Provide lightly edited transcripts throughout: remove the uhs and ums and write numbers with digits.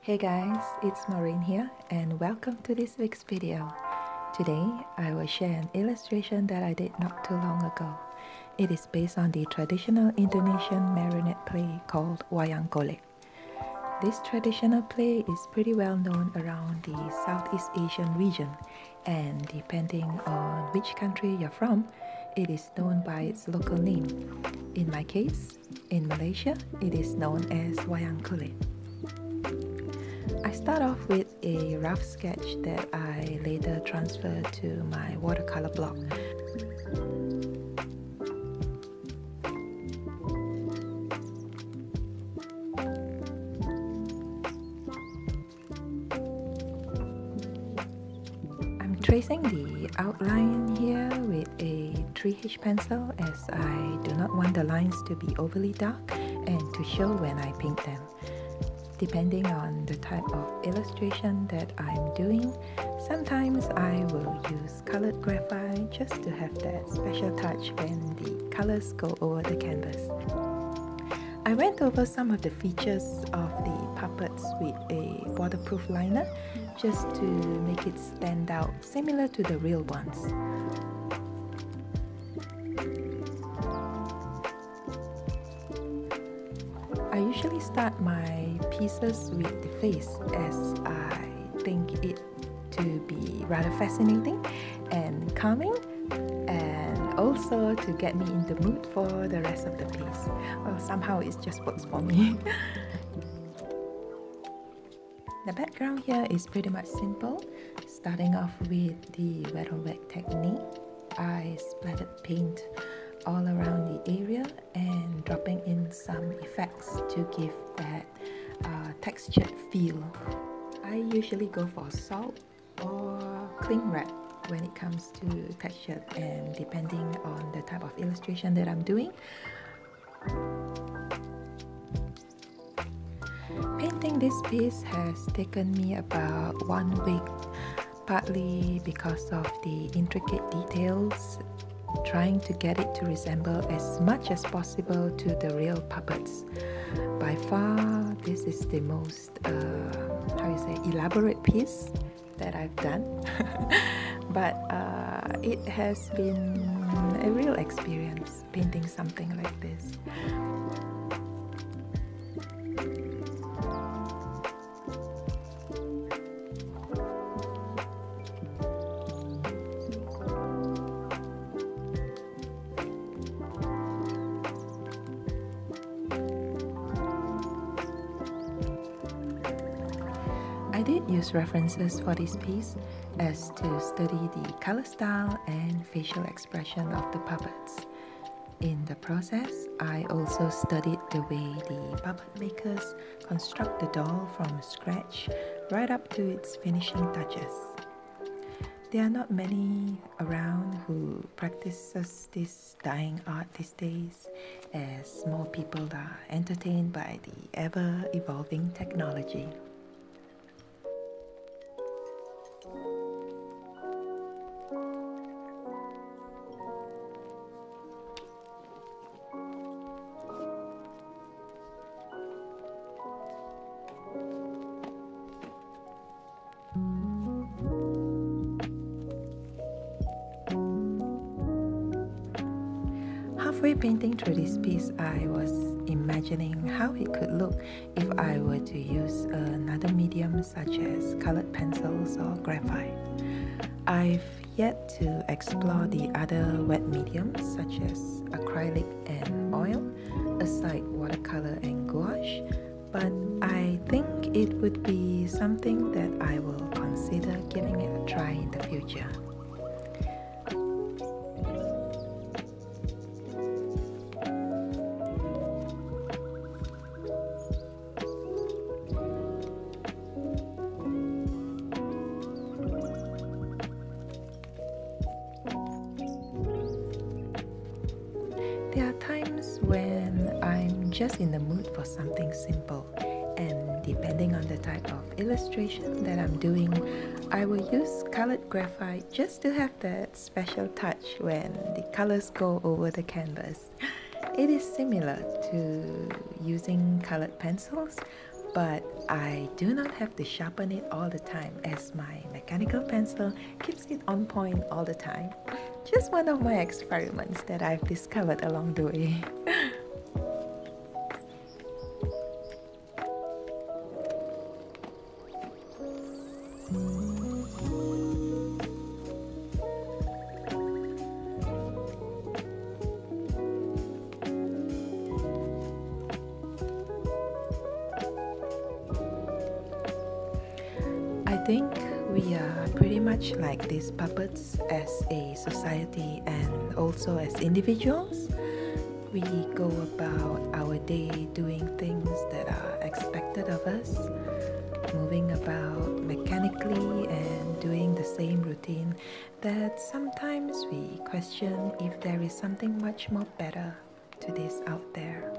Hey guys, it's Maureen here and welcome to this week's video. Today I will share an illustration that I did not too long ago. It is based on the traditional Indonesian marionette play called Wayang Golek. This traditional play is pretty well known around the Southeast Asian region, and depending on which country you're from, it is known by its local name. In my case, in Malaysia, it is known as Wayang Golek. I start off with a rough sketch that I later transfer to my watercolor block. I'm tracing the outline here with a 3H pencil as I do not want the lines to be overly dark and to show when I paint them. Depending on the type of illustration that I'm doing, sometimes I will use colored graphite just to have that special touch when the colors go over the canvas. I went over some of the features of the puppets with a waterproof liner just to make it stand out, similar to the real ones. I usually start my pieces with the face as I think it to be rather fascinating and calming, and also to get me in the mood for the rest of the piece. Well, somehow it just works for me. The background here is pretty much simple. Starting off with the wet on wet technique, I splattered paint all around the area and dropping in some effects to give that textured feel. I usually go for salt or cling wrap when it comes to texture, and depending on the type of illustration that I'm doing. Painting this piece has taken me about 1 week, partly because of the intricate details, trying to get it to resemble as much as possible to the real puppets. By far, this is the most, elaborate piece that I've done. But it has been a real experience painting something like this. I did use references for this piece as to study the color style and facial expression of the puppets. In the process, I also studied the way the puppet makers construct the doll from scratch right up to its finishing touches. There are not many around who practices this dying art these days, as more people are entertained by the ever-evolving technology. Halfway painting through this piece, I was imagining how it could look if I were to use another medium such as colored pencils or graphite. I've yet to explore the other wet mediums such as acrylic and oil, aside watercolor and gouache, but I think it would be something that I will consider giving it a try in the future. There are times when I'm just in the mood for something simple, and depending on the type of illustration that I'm doing, I will use colored graphite just to have that special touch when the colors go over the canvas. It is similar to using colored pencils, but I do not have to sharpen it all the time as my mechanical pencil keeps it on point all the time. Just one of my experiments that I've discovered along the way. I think we are pretty much like these puppets as a society and also as individuals. We go about our day doing things that are expected of us, moving about mechanically and doing the same routine that sometimes we question if there is something much more better to this out there.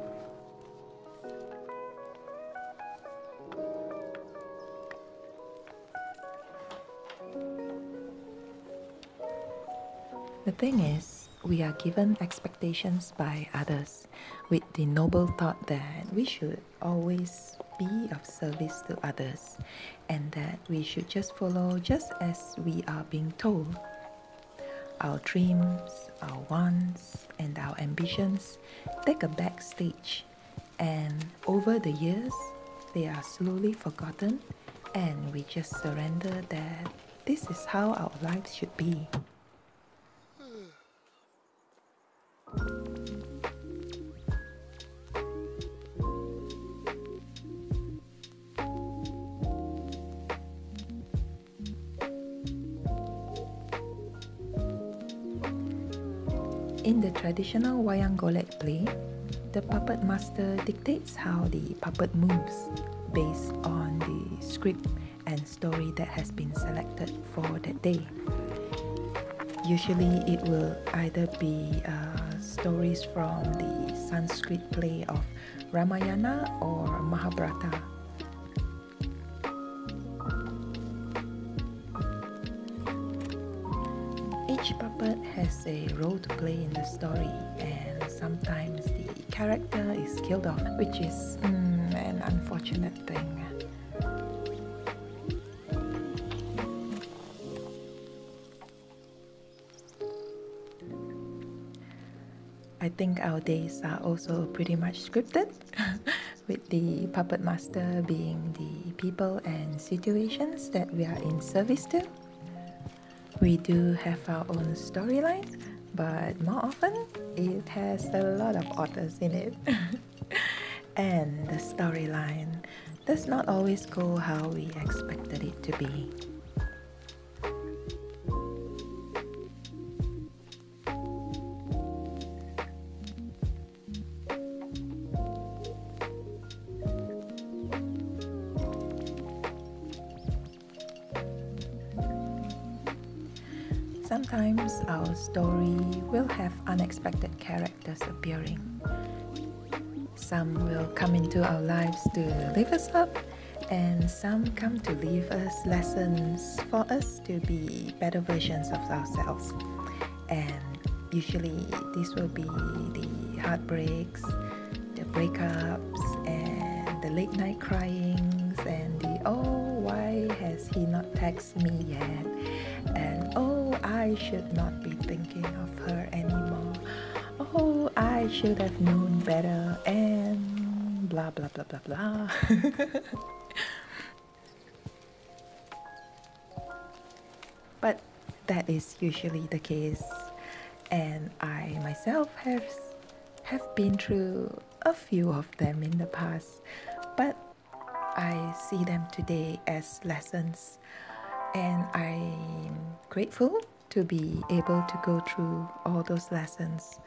The thing is, we are given expectations by others with the noble thought that we should always be of service to others and that we should just follow just as we are being told. Our dreams, our wants, and our ambitions take a backstage, and over the years, they are slowly forgotten, and we just surrender that this is how our lives should be. In the traditional Wayang Golek play, the puppet master dictates how the puppet moves based on the script and story that has been selected for that day. Usually it will either be stories from the Sanskrit play of Ramayana or Mahabharata. Each puppet has a role to play in the story, and sometimes the character is killed off, which is an unfortunate thing. I think our days are also pretty much scripted, with the puppet master being the people and situations that we are in service to. We do have our own storyline, but more often it has a lot of authors in it. And the storyline does not always go how we expected it to be. Sometimes our story will have unexpected characters appearing. Some will come into our lives to lift us up, and some come to leave us lessons for us to be better versions of ourselves. And usually this will be the heartbreaks, the breakups, and the late night cryings, and the "oh, why has he not texted me yet?" and "oh, I should not be thinking of her anymore. Oh, I should have known better," and blah blah blah blah blah. But that is usually the case, and I myself have been through a few of them in the past, but I see them today as lessons, and I'm grateful to be able to go through all those lessons.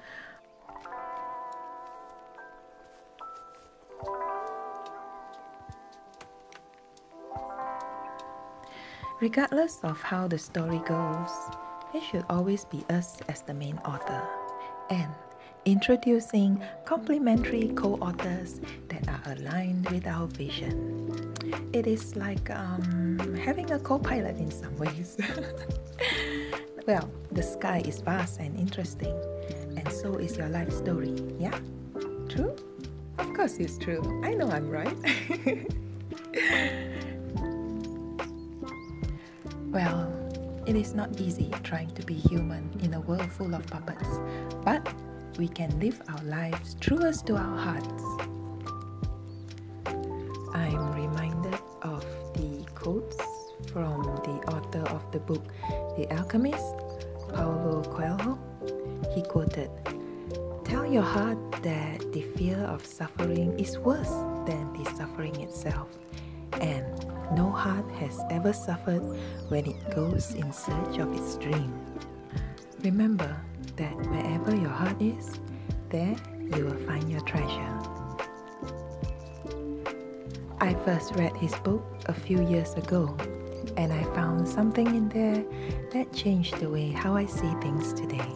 Regardless of how the story goes, it should always be us as the main author, and introducing complementary co-authors that are aligned with our vision. It is like having a co-pilot in some ways. Well, the sky is vast and interesting, and so is your life story, yeah? True? Of course it's true. I know I'm right. Well, it is not easy trying to be human in a world full of puppets, but we can live our lives truest to our hearts. I'm reminded of the quotes from the author of the book The Alchemist, Paulo Coelho. He quoted, "Tell your heart that the fear of suffering is worse than the suffering itself, and no heart has ever suffered when it goes in search of its dream." Remember that wherever your heart is, there you will find your treasure. I first read his book a few years ago, and I found something in there that changed the way how I see things today.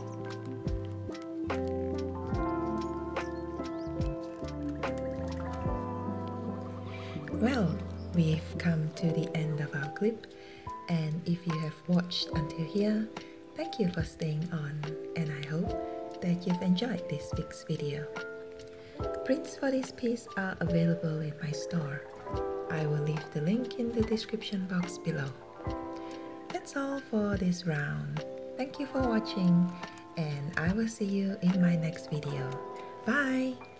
Well, we've come to the end of our clip, and if you have watched until here, thank you for staying on, and I hope that you've enjoyed this week's video. Prints for this piece are available in my store. I will leave the link in the description box below. That's all for this round. Thank you for watching, and I will see you in my next video. Bye!